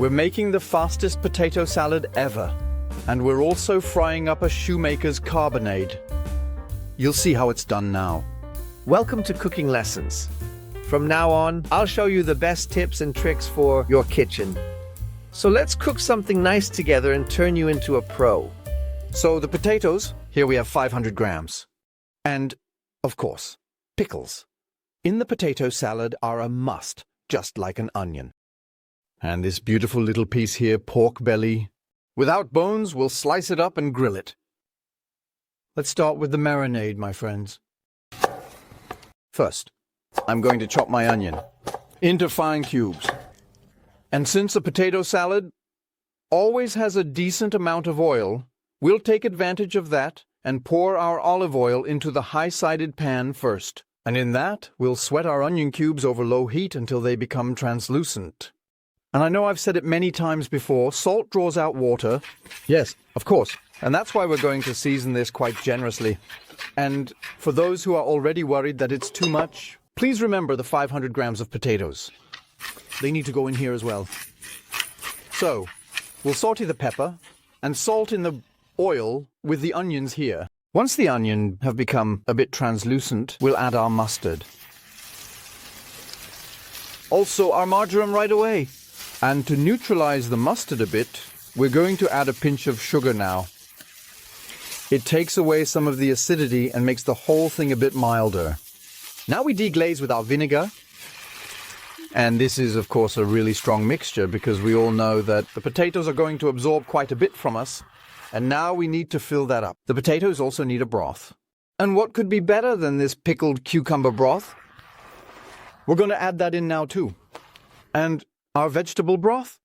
We're making the fastest potato salad ever, and we're also frying up a shoemaker's carbonade. You'll see how it's done now. Welcome to Cooking Lessons. From now on, I'll show you the best tips and tricks for your kitchen. So let's cook something nice together and turn you into a pro. So the potatoes, here we have 500 grams. And, of course, pickles. In the potato salad are a must, just like an onion. And this beautiful little piece here, pork belly. Without bones, we'll slice it up and grill it. Let's start with the marinade, my friends. First, I'm going to chop my onion into fine cubes. And since a potato salad always has a decent amount of oil, we'll take advantage of that and pour our olive oil into the high-sided pan first. And in that, we'll sweat our onion cubes over low heat until they become translucent. And I know I've said it many times before, salt draws out water. Yes, of course. And that's why we're going to season this quite generously. And for those who are already worried that it's too much, please remember the 500 grams of potatoes. They need to go in here as well. So, we'll saute the pepper and salt in the oil with the onions here. Once the onion have become a bit translucent, we'll add our mustard. Also our marjoram right away. And to neutralize the mustard a bit, we're going to add a pinch of sugar now. It takes away some of the acidity and makes the whole thing a bit milder. Now we deglaze with our vinegar. And this is, of course, a really strong mixture because we all know that the potatoes are going to absorb quite a bit from us. And now we need to fill that up. The potatoes also need a broth. And what could be better than this pickled cucumber broth? We're going to add that in now too. And our vegetable broth?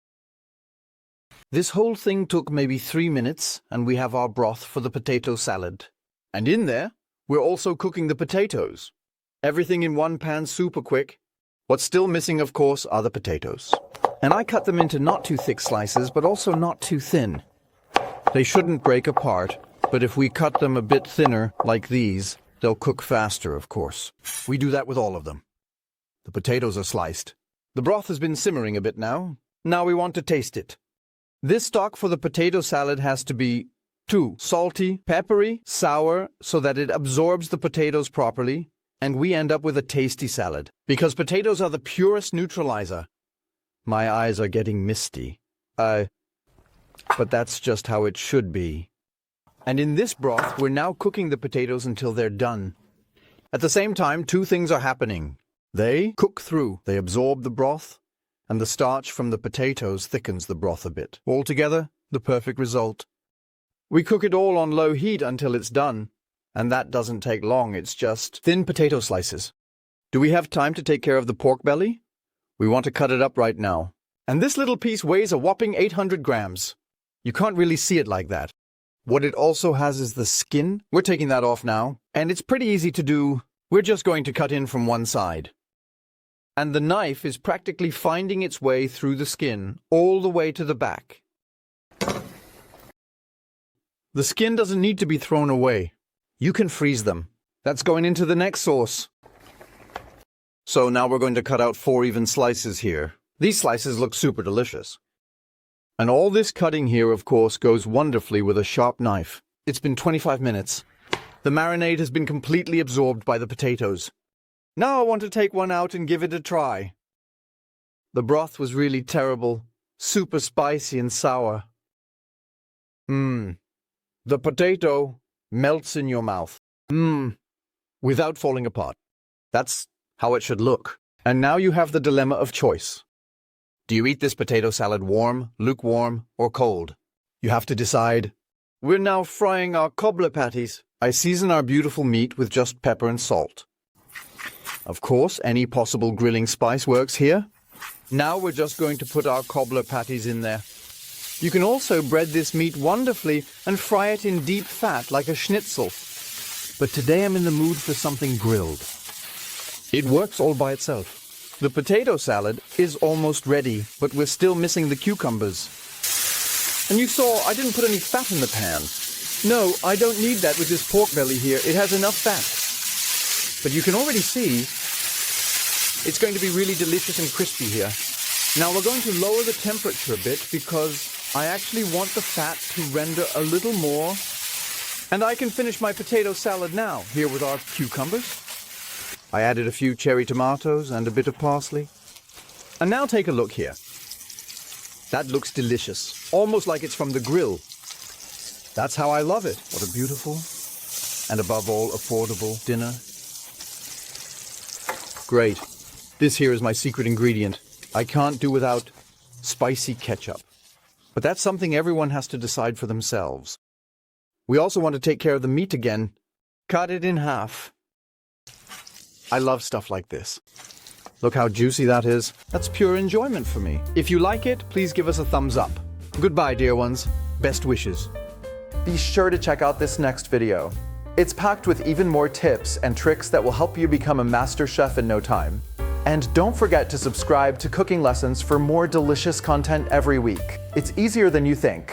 This whole thing took maybe 3 minutes, and we have our broth for the potato salad. And in there, we're also cooking the potatoes. Everything in one pan super quick. What's still missing, of course, are the potatoes. And I cut them into not too thick slices, but also not too thin. They shouldn't break apart, but if we cut them a bit thinner, like these, they'll cook faster, of course. We do that with all of them. The potatoes are sliced. The broth has been simmering a bit now. Now we want to taste it. This stock for the potato salad has to be too salty, peppery, sour, so that it absorbs the potatoes properly, and we end up with a tasty salad. Because potatoes are the purest neutralizer. My eyes are getting misty. But that's just how it should be. And in this broth, we're now cooking the potatoes until they're done. At the same time, two things are happening. They cook through, they absorb the broth, and the starch from the potatoes thickens the broth a bit. Altogether, the perfect result. We cook it all on low heat until it's done, and that doesn't take long, it's just thin potato slices. Do we have time to take care of the pork belly? We want to cut it up right now. And this little piece weighs a whopping 800 grams. You can't really see it like that. What it also has is the skin. We're taking that off now, and it's pretty easy to do. We're just going to cut in from one side. And the knife is practically finding its way through the skin, all the way to the back. The skin doesn't need to be thrown away. You can freeze them. That's going into the next sauce. So now we're going to cut out 4 even slices here. These slices look super delicious. And all this cutting here, of course, goes wonderfully with a sharp knife. It's been 25 minutes. The marinade has been completely absorbed by the potatoes. Now I want to take one out and give it a try. The broth was really terrible, super spicy and sour. The potato melts in your mouth. Without falling apart. That's how it should look. And now you have the dilemma of choice. Do you eat this potato salad warm, lukewarm, or cold? You have to decide. We're now frying our cobbler patties. I season our beautiful meat with just pepper and salt. Of course, any possible grilling spice works here. Now we're just going to put our cobbler patties in there. You can also bread this meat wonderfully and fry it in deep fat like a schnitzel. But today I'm in the mood for something grilled. It works all by itself. The potato salad is almost ready, but we're still missing the cucumbers. And you saw I didn't put any fat in the pan. No, I don't need that with this pork belly here. It has enough fat. But you can already see it's going to be really delicious and crispy here. Now we're going to lower the temperature a bit because I actually want the fat to render a little more. And I can finish my potato salad now, here with our cucumbers. I added a few cherry tomatoes and a bit of parsley. And now take a look here. That looks delicious, almost like it's from the grill. That's how I love it. What a beautiful and above all affordable dinner. Great. This here is my secret ingredient. I can't do without spicy ketchup. But that's something everyone has to decide for themselves. We also want to take care of the meat again. Cut it in half. I love stuff like this. Look how juicy that is. That's pure enjoyment for me. If you like it, please give us a thumbs up. Goodbye, dear ones. Best wishes. Be sure to check out this next video. It's packed with even more tips and tricks that will help you become a master chef in no time. And don't forget to subscribe to Cooking Lessons for more delicious content every week. It's easier than you think.